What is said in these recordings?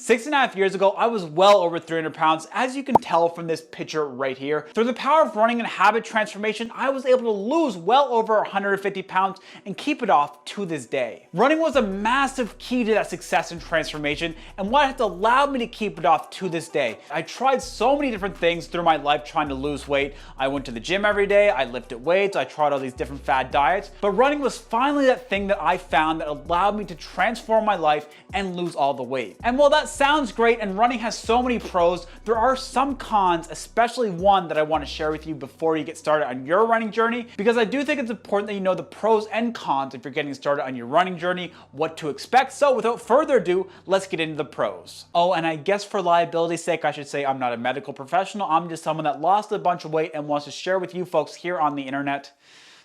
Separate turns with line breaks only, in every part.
6.5 years ago, I was well over 300 pounds, as you can tell from this picture right here. Through the power of running and habit transformation, I was able to lose well over 150 pounds and keep it off to this day. Running was a massive key to that success and transformation, and what has allowed me to keep it off to this day. I tried so many different things through my life trying to lose weight. I went to the gym every day, I lifted weights, I tried all these different fad diets, but running was finally that thing that I found that allowed me to transform my life and lose all the weight. And while that sounds great and running has so many pros, there are some cons, especially one that I want to share with you before you get started on your running journey, because I do think it's important that you know the pros and cons if you're getting started on your running journey, what to expect. So without further ado, let's get into the pros. Oh, and I guess for liability's sake, I should say I'm not a medical professional. I'm just someone that lost a bunch of weight and wants to share with you folks here on the internet.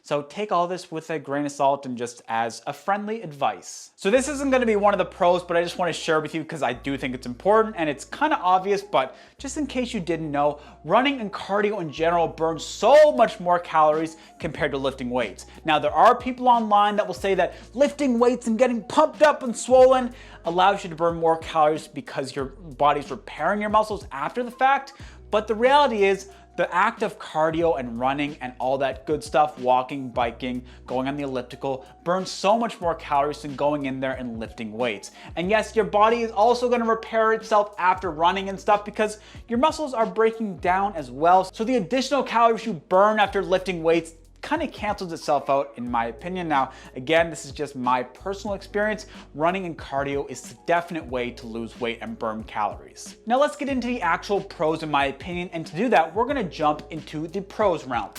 So take all this with a grain of salt and just as a friendly advice. So this isn't going to be one of the pros, but I just want to share with you because I do think it's important and it's kind of obvious, but just in case you didn't know, running and cardio in general burn so much more calories compared to lifting weights. Now there are people online that will say that lifting weights and getting pumped up and swollen allows you to burn more calories because your body's repairing your muscles after the fact, but the reality is the act of cardio and running and all that good stuff, walking, biking, going on the elliptical, burns so much more calories than going in there and lifting weights. And yes, your body is also going to repair itself after running and stuff because your muscles are breaking down as well. So the additional calories you burn after lifting weights kind of cancels itself out in my opinion. Now, again, this is just my personal experience. Running and cardio is the definite way to lose weight and burn calories. Now let's get into the actual pros in my opinion, and to do that, we're gonna jump into the pros realm.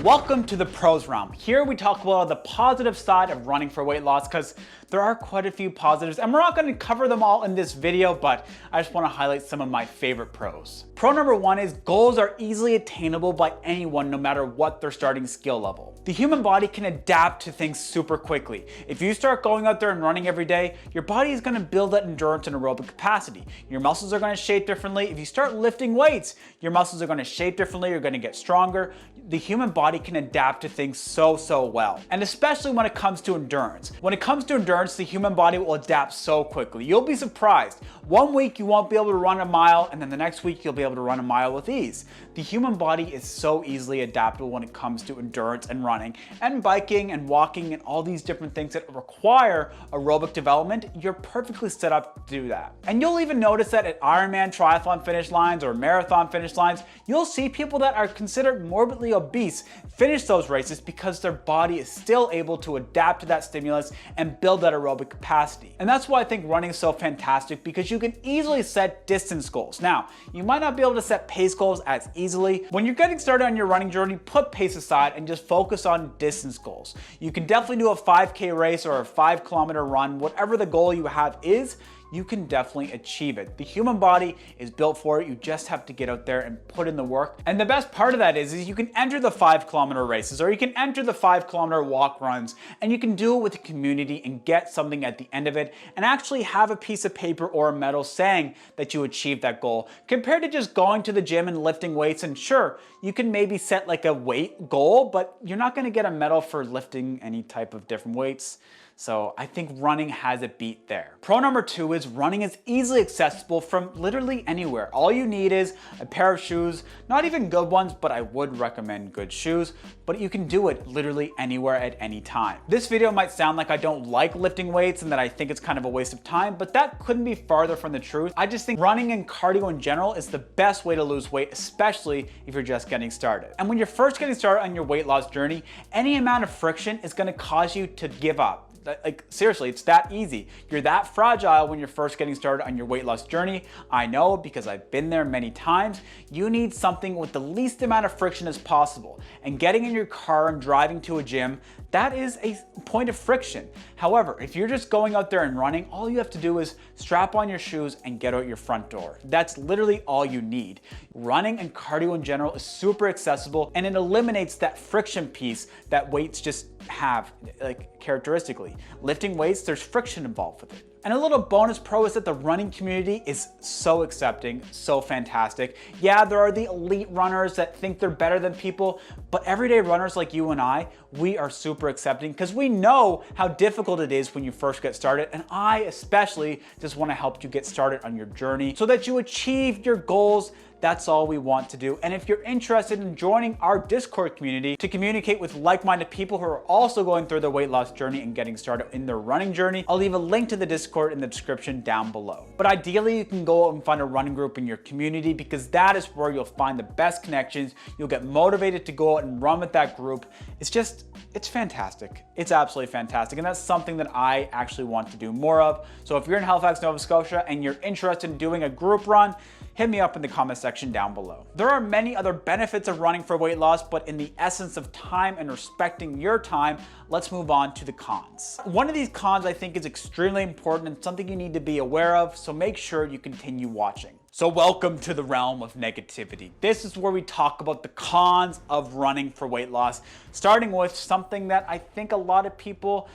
Welcome to the pros realm. Here we talk about the positive side of running for weight loss because there are quite a few positives and we're not going to cover them all in this video, but I just want to highlight some of my favorite pros. Pro number one is goals are easily attainable by anyone no matter what their starting skill level. The human body can adapt to things super quickly. If you start going out there and running every day, your body is going to build that endurance and aerobic capacity. Your muscles are going to shape differently. If you start lifting weights, your muscles are going to shape differently. You're going to get stronger. The human body can adapt to things so well. And especially when it comes to endurance. When it comes to endurance, the human body will adapt so quickly. You'll be surprised. One week you won't be able to run a mile, and then the next week you'll be able to run a mile with ease. The human body is so easily adaptable when it comes to endurance and running and biking and walking and all these different things that require aerobic development. You're perfectly set up to do that. And you'll even notice that at Ironman triathlon finish lines or marathon finish lines, you'll see people that are considered morbidly obese finish those races because their body is still able to adapt to that stimulus and build that aerobic capacity. And that's why I think running is so fantastic, because you can easily set distance goals. Now, you might not be able to set pace goals as easily. When you're getting started on your running journey, put pace aside and just focus on distance goals. You can definitely do a 5K race or a 5-kilometer run, whatever the goal you have is. You can definitely achieve it. The human body is built for it. You just have to get out there and put in the work. And the best part of that is you can enter the 5-kilometer races, or you can enter the 5-kilometer walk runs, and you can do it with the community and get something at the end of it and actually have a piece of paper or a medal saying that you achieved that goal, compared to just going to the gym and lifting weights. And sure, you can maybe set like a weight goal, but you're not gonna get a medal for lifting any type of different weights. So I think running has a beat there. Pro number two is running is easily accessible from literally anywhere. All you need is a pair of shoes, not even good ones, but I would recommend good shoes, but you can do it literally anywhere at any time. This video might sound like I don't like lifting weights and that I think it's kind of a waste of time, but that couldn't be farther from the truth. I just think running and cardio in general is the best way to lose weight, especially if you're just getting started. And when you're first getting started on your weight loss journey, any amount of friction is gonna cause you to give up. Like seriously, it's that easy. You're that fragile when you're first getting started on your weight loss journey. I know because I've been there many times. You need something with the least amount of friction as possible. And getting in your car and driving to a gym, that is a point of friction. However, if you're just going out there and running, all you have to do is strap on your shoes and get out your front door. That's literally all you need. Running and cardio in general is super accessible, and it eliminates that friction piece that weights just have, like characteristically. Lifting weights, there's friction involved with it. And a little bonus pro is that the running community is so accepting, so fantastic. Yeah, there are the elite runners that think they're better than people, but everyday runners like you and I, we are super accepting because we know how difficult it is when you first get started. And I especially just want to help you get started on your journey so that you achieve your goals. That's all we want to do. And if you're interested in joining our Discord community to communicate with like-minded people who are also going through their weight loss journey and getting started in their running journey, I'll leave a link to the Discord in the description down below. But ideally, you can go out and find a running group in your community because that is where you'll find the best connections. You'll get motivated to go out and run with that group. It's fantastic. It's absolutely fantastic. And that's something that I actually want to do more of. So if you're in Halifax, Nova Scotia, and you're interested in doing a group run, hit me up in the comment section down below. There are many other benefits of running for weight loss, but in the essence of time and respecting your time, let's move on to the cons. One of these cons I think is extremely important and something you need to be aware of, so make sure you continue watching. So welcome to the realm of negativity. This is where we talk about the cons of running for weight loss, starting with something that I think a lot of people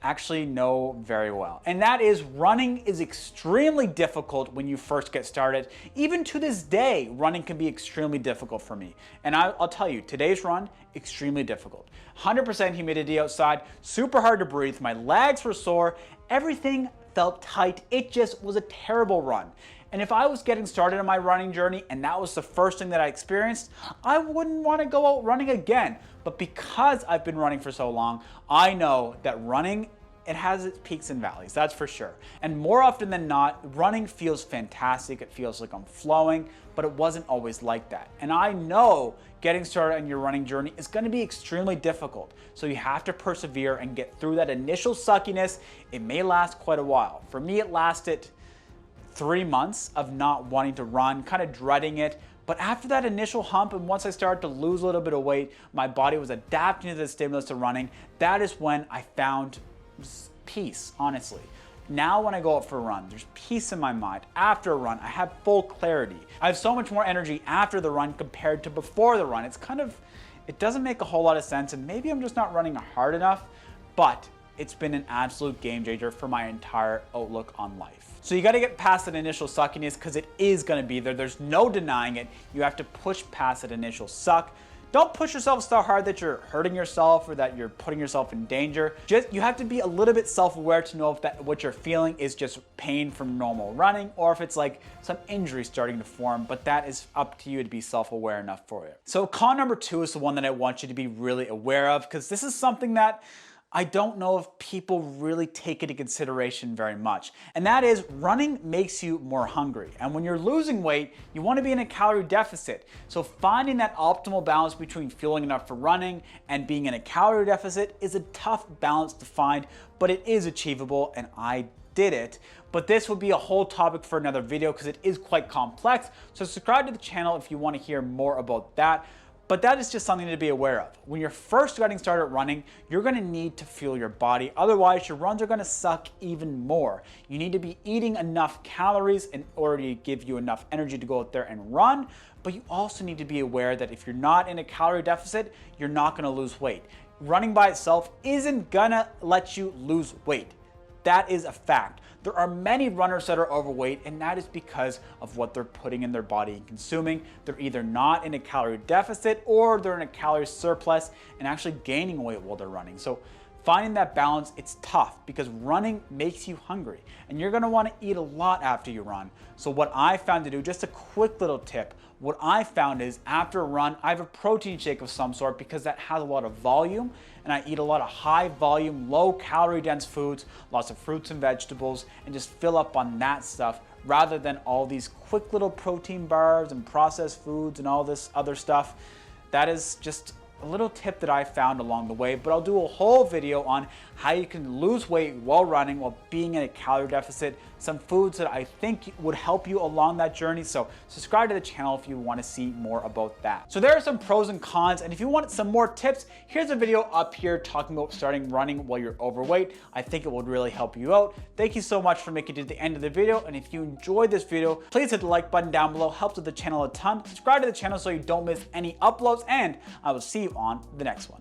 actually know very well. And that is running is extremely difficult when you first get started. Even to this day, running can be extremely difficult for me. And I'll tell you, today's run, extremely difficult. 100% humidity outside, super hard to breathe, my legs were sore, everything felt tight. It just was a terrible run. And if I was getting started on my running journey and that was the first thing that I experienced, I wouldn't want to go out running again. But because I've been running for so long, I know that running, it has its peaks and valleys, that's for sure. And more often than not, running feels fantastic. It feels like I'm flowing, but it wasn't always like that. And I know getting started on your running journey is going to be extremely difficult. So you have to persevere and get through that initial suckiness. It may last quite a while. For me, it lasted 3 months of not wanting to run, kind of dreading it. But after that initial hump, and once I started to lose a little bit of weight, my body was adapting to the stimulus of running. That is when I found peace, honestly. Now when I go out for a run, there's peace in my mind. After a run, I have full clarity. I have so much more energy after the run compared to before the run. It doesn't make a whole lot of sense, and maybe I'm just not running hard enough, but it's been an absolute game changer for my entire outlook on life. So you got to get past that initial suckiness because it is going to be there. There's no denying it. You have to push past that initial suck. Don't push yourself so hard that you're hurting yourself or that you're putting yourself in danger. You have to be a little bit self-aware to know if what you're feeling is just pain from normal running or if it's like some injury starting to form, but that is up to you to be self-aware enough for it. So con number 2 is the one that I want you to be really aware of because this is something that I don't know if people really take into consideration very much. And that is running makes you more hungry. And when you're losing weight, you want to be in a calorie deficit. So finding that optimal balance between fueling enough for running and being in a calorie deficit is a tough balance to find, but it is achievable and I did it. But this would be a whole topic for another video because it is quite complex. So subscribe to the channel if you want to hear more about that. But that is just something to be aware of. When you're first getting started running, you're gonna need to fuel your body. Otherwise, your runs are gonna suck even more. You need to be eating enough calories in order to give you enough energy to go out there and run. But you also need to be aware that if you're not in a calorie deficit, you're not gonna lose weight. Running by itself isn't gonna let you lose weight. That is a fact. There are many runners that are overweight, and that is because of what they're putting in their body and consuming. They're either not in a calorie deficit or they're in a calorie surplus and actually gaining weight while they're running. So finding that balance, it's tough because running makes you hungry and you're gonna wanna eat a lot after you run. So what I found to do, just a quick little tip, what I found is after a run, I have a protein shake of some sort because that has a lot of volume and I eat a lot of high volume, low calorie dense foods, lots of fruits and vegetables, and just fill up on that stuff rather than all these quick little protein bars and processed foods and all this other stuff. That is just a little tip that I found along the way, but I'll do a whole video on how you can lose weight while running, while being in a calorie deficit, some foods that I think would help you along that journey. So subscribe to the channel if you want to see more about that. So there are some pros and cons, and if you want some more tips, here's a video up here talking about starting running while you're overweight. I think it would really help you out. Thank you so much for making it to the end of the video, and if you enjoyed this video, please hit the like button down below. Helps with the channel a ton. Subscribe to the channel so you don't miss any uploads, and I will see you on the next one.